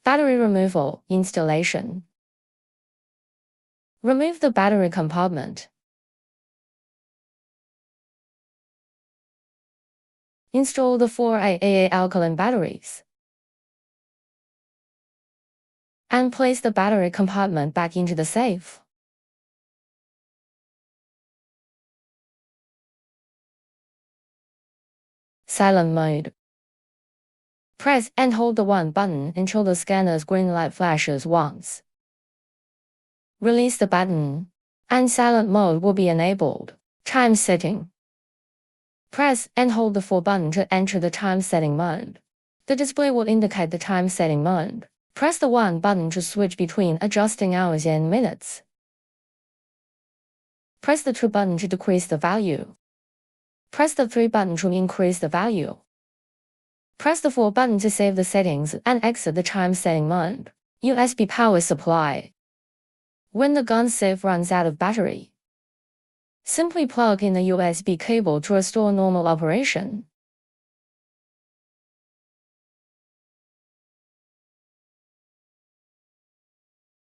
Battery removal, installation. Remove the battery compartment. Install the 4 AAA alkaline batteries. And place the battery compartment back into the safe. Silent mode. Press and hold the 1 button until the scanner's green light flashes once. Release the button, and silent mode will be enabled. Time setting. Press and hold the 4 button to enter the time setting mode. The display will indicate the time setting mode. Press the 1 button to switch between adjusting hours and minutes. Press the 2 button to decrease the value. Press the 3 button to increase the value. Press the 4 button to save the settings and exit the time setting mode. USB power supply. When the gun safe runs out of battery, simply plug in the USB cable to restore normal operation.